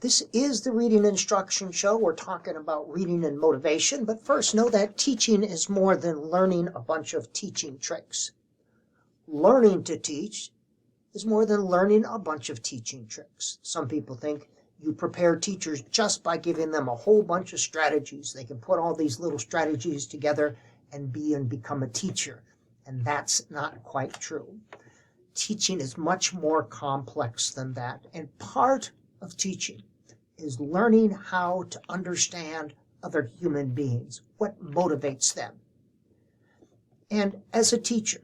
This is the Reading Instruction Show. We're talking about reading and motivation, but first know that teaching is more than learning a bunch of teaching tricks. Learning to teach is more than learning a bunch of teaching tricks. Some people think you prepare teachers just by giving them a whole bunch of strategies. They can put all these little strategies together and become a teacher. And that's not quite true. Teaching is much more complex than that. And part of teaching is learning how to understand other human beings, what motivates them. And as a teacher,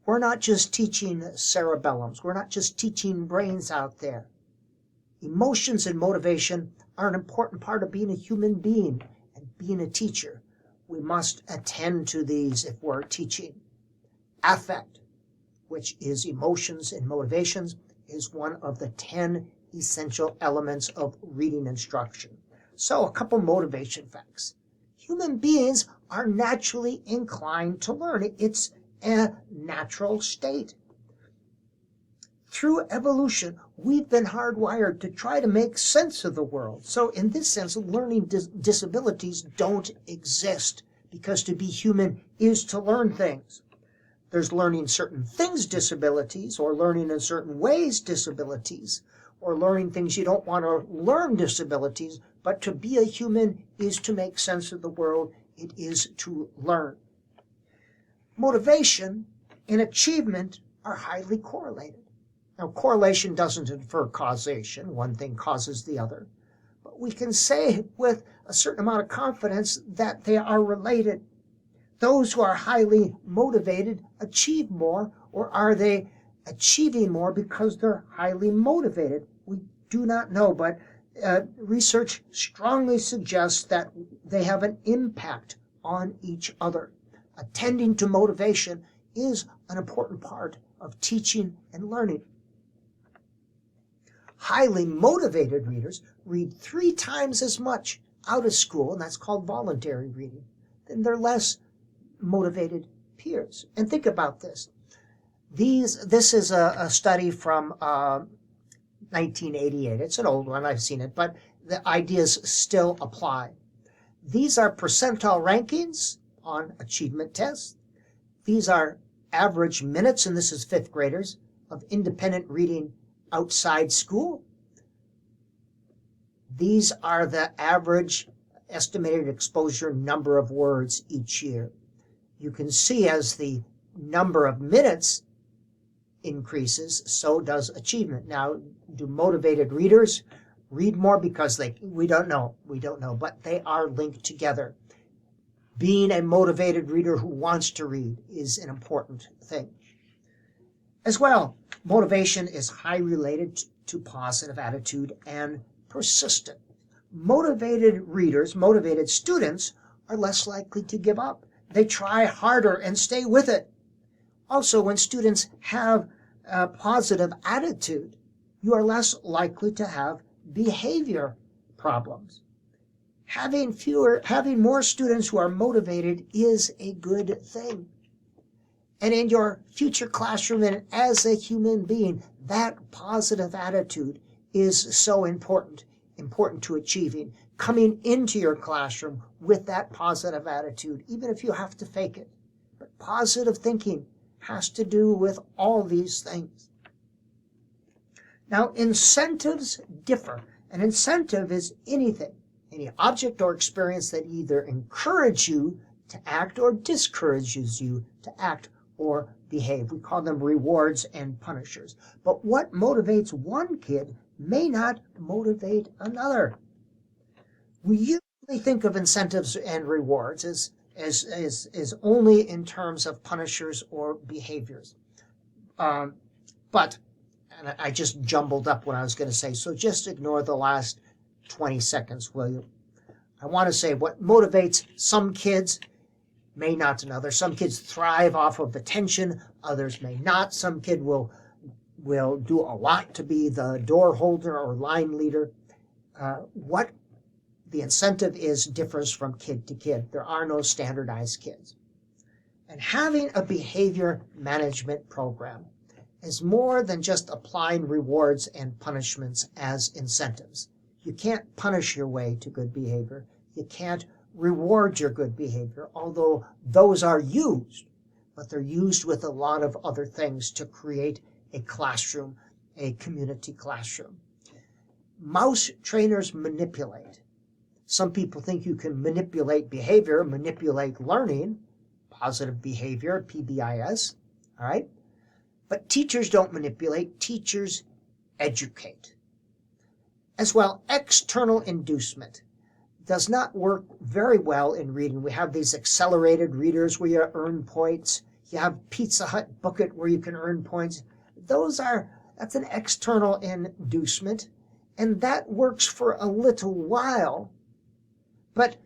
we're not just teaching cerebellums. We're not just teaching brains out there. Emotions and motivation are an important part of being a human being and being a teacher. We must attend to these if we're teaching. Affect, which is emotions and motivations, is one of the 10 essential elements of reading instruction. So a couple motivation facts. Human beings are naturally inclined to learn. It's a natural state. Through evolution, we've been hardwired to try to make sense of the world. So in this sense, learning disabilities don't exist, because to be human is to learn things. There's learning certain things disabilities, or learning in certain ways disabilities, or learning things you don't want to learn disabilities, but to be a human is to make sense of the world. It is to learn. Motivation and achievement are highly correlated. Now, correlation doesn't infer causation. One thing causes the other. But we can say with a certain amount of confidence that they are related. Those who are highly motivated achieve more, or are they achieving more because they're highly motivated? We do not know, but research strongly suggests that they have an impact on each other. Attending to motivation is an important part of teaching and learning. Highly motivated readers read 3 times as much out of school, and that's called voluntary reading, than their less motivated peers. And think about this. This is a study from 1988. It's an old one, I've seen it, but the ideas still apply. These are percentile rankings on achievement tests. These are average minutes, and this is 5th graders, of independent reading outside school. These are the average estimated exposure number of words each year. You can see as the number of minutes increases, so does achievement. Now, do motivated readers read more because we don't know, but they are linked together. Being a motivated reader who wants to read is an important thing. As well, motivation is highly related to positive attitude and persistent. Motivated readers, motivated students, are less likely to give up. They try harder and stay with it. Also, when students have a positive attitude, you are less likely to have behavior problems. Having more students who are motivated is a good thing. And in your future classroom and as a human being, that positive attitude is so important to achieving. Coming into your classroom with that positive attitude, even if you have to fake it. But positive thinking has to do with all these things. Now, incentives differ. An incentive is anything, any object or experience that either encourages you to act or discourages you to act or behave. We call them rewards and punishers. But what motivates one kid may not motivate another. We usually think of incentives and rewards as only in terms of punishers or behaviors. But and I just jumbled up what I was going to say, so just ignore the last 20 seconds, will you? I want to say what motivates some kids may not another. Some kids thrive off of attention, others may not. Some kid will do a lot to be the door holder or line leader. What the incentive is differs from kid to kid. There are no standardized kids. And having a behavior management program is more than just applying rewards and punishments as incentives. You can't punish your way to good behavior. You can't reward your good behavior, although those are used, but they're used with a lot of other things to create a classroom, a community classroom. Mouse trainers manipulate. Some people think you can manipulate behavior, manipulate learning, positive behavior, PBIS, all right? But teachers don't manipulate, teachers educate. As well, external inducement does not work very well in reading. We have these accelerated readers where you earn points. You have Pizza Hut Book It where you can earn points. That's an external inducement, and that works for a little while. But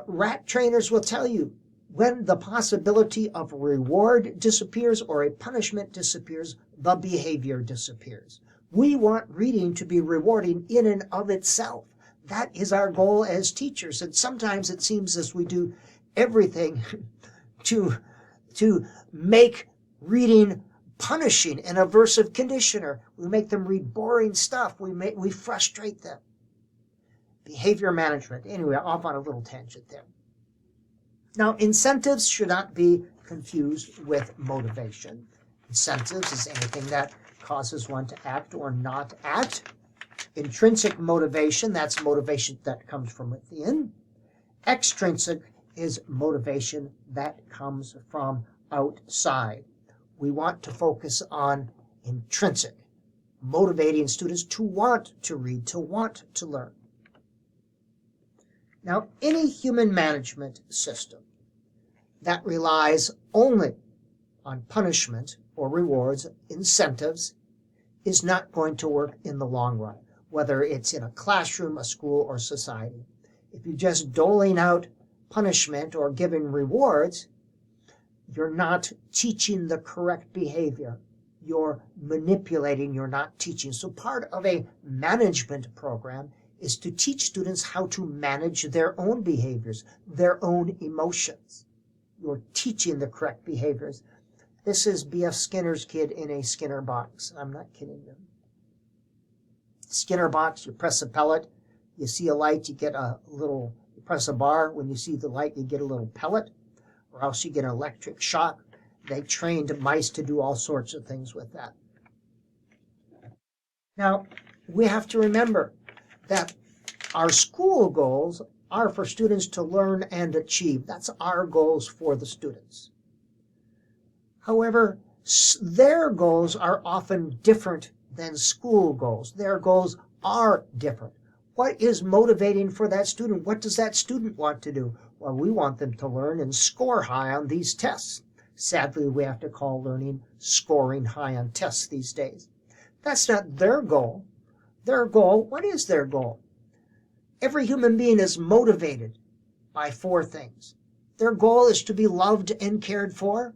rat trainers will tell you when the possibility of reward disappears or a punishment disappears, the behavior disappears. We want reading to be rewarding in and of itself. That is our goal as teachers. And sometimes it seems as we do everything to make reading punishing and aversive conditioner. We make them read boring stuff. We frustrate them. Behavior management. Anyway, off on a little tangent there. Now, incentives should not be confused with motivation. Incentives is anything that causes one to act or not act. Intrinsic motivation, that's motivation that comes from within. Extrinsic is motivation that comes from outside. We want to focus on intrinsic, motivating students to want to read, to want to learn. Now, any human management system that relies only on punishment or rewards, incentives, is not going to work in the long run, whether it's in a classroom, a school, or society. If you're just doling out punishment or giving rewards, you're not teaching the correct behavior. You're manipulating, you're not teaching. So part of a management program is to teach students how to manage their own behaviors, their own emotions. You're teaching the correct behaviors. This is B.F. Skinner's kid in a Skinner box. I'm not kidding you. Skinner box, you press a pellet, you see a light, you get a little, you press a bar, when you see the light, you get a little pellet, or else you get an electric shock. They trained mice to do all sorts of things with that. Now, we have to remember that our school goals are for students to learn and achieve. That's our goals for the students. However, their goals are often different than school goals. Their goals are different. What is motivating for that student? What does that student want to do? Well, we want them to learn and score high on these tests. Sadly, we have to call learning scoring high on tests these days. That's not their goal. Their goal, what is their goal? Every human being is motivated by four things. Their goal is to be loved and cared for.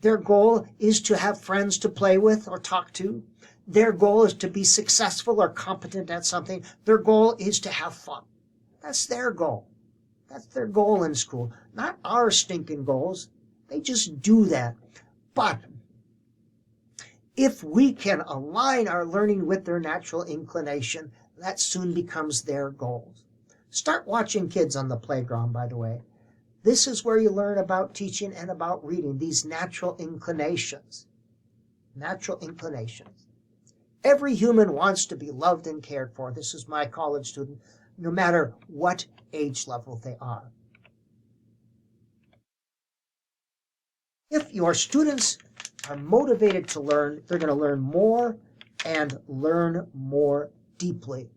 Their goal is to have friends to play with or talk to. Their goal is to be successful or competent at something. Their goal is to have fun. That's their goal. That's their goal in school, not our stinking goals. They just do that. But if we can align our learning with their natural inclination, that soon becomes their goals. Start watching kids on the playground, by the way. This is where you learn about teaching and about reading, these natural inclinations. Natural inclinations. Every human wants to be loved and cared for. This is my college student, no matter what age level they are. If your students are motivated to learn, they're going to learn more and learn more deeply.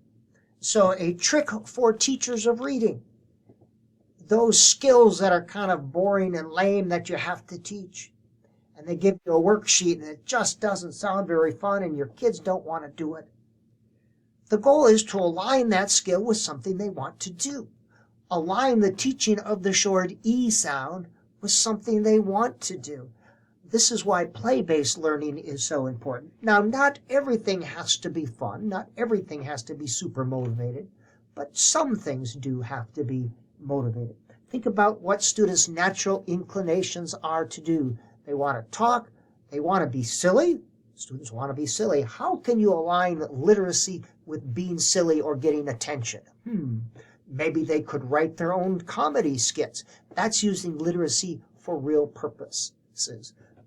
So a trick for teachers of reading, those skills that are kind of boring and lame that you have to teach, and they give you a worksheet and it just doesn't sound very fun and your kids don't want to do it. The goal is to align that skill with something they want to do. Align the teaching of the short E sound with something they want to do. This is why play-based learning is so important. Now, not everything has to be fun. Not everything has to be super motivated. But some things do have to be motivated. Think about what students' natural inclinations are to do. They want to talk. They want to be silly. Students want to be silly. How can you align literacy with being silly or getting attention. Maybe they could write their own comedy skits. That's using literacy for real purposes.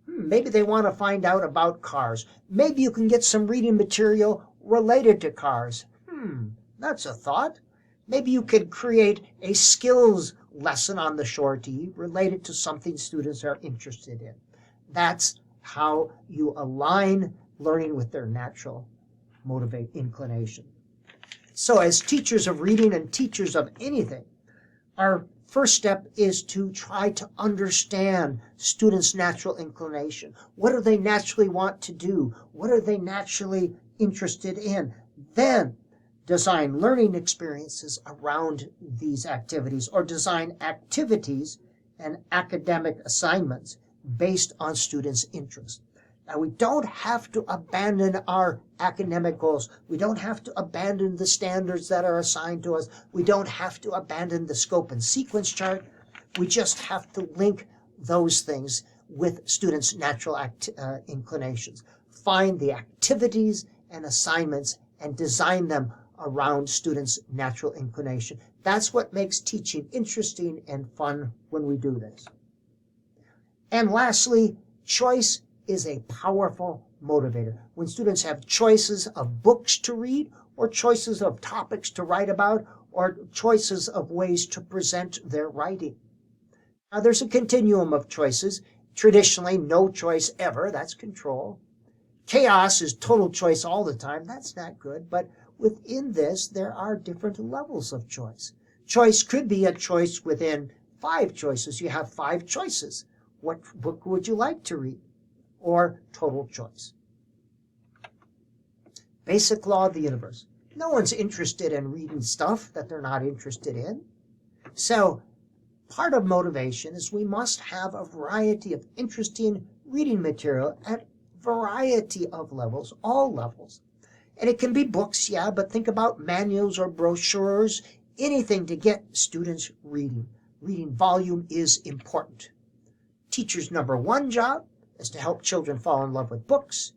Maybe they want to find out about cars. Maybe you can get some reading material related to cars. That's a thought. Maybe you could create a skills lesson on the Shorty related to something students are interested in. That's how you align learning with their natural inclination. So as teachers of reading and teachers of anything, our first step is to try to understand students' natural inclination. What do they naturally want to do? What are they naturally interested in? Then design learning experiences around these activities, or design activities and academic assignments based on students' interests. Now, we don't have to abandon our academic goals. We don't have to abandon the standards that are assigned to us. We don't have to abandon the scope and sequence chart. We just have to link those things with students' natural inclinations. Find the activities and assignments and design them around students' natural inclination. That's what makes teaching interesting and fun when we do this. And lastly, choice is a powerful motivator. When students have choices of books to read, or choices of topics to write about, or choices of ways to present their writing. Now, there's a continuum of choices. Traditionally, no choice ever. That's control. Chaos is total choice all the time. That's not good. But within this, there are different levels of choice. Choice could be a choice within 5 choices. You have 5 choices. What book would you like to read? Or total choice. Basic law of the universe. No one's interested in reading stuff that they're not interested in. So part of motivation is we must have a variety of interesting reading material at variety of levels, all levels. And it can be books, yeah, but think about manuals or brochures, anything to get students reading. Reading volume is important. Teacher's number 1 job is to help children fall in love with books.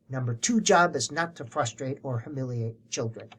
Number 2 job is not to frustrate or humiliate children.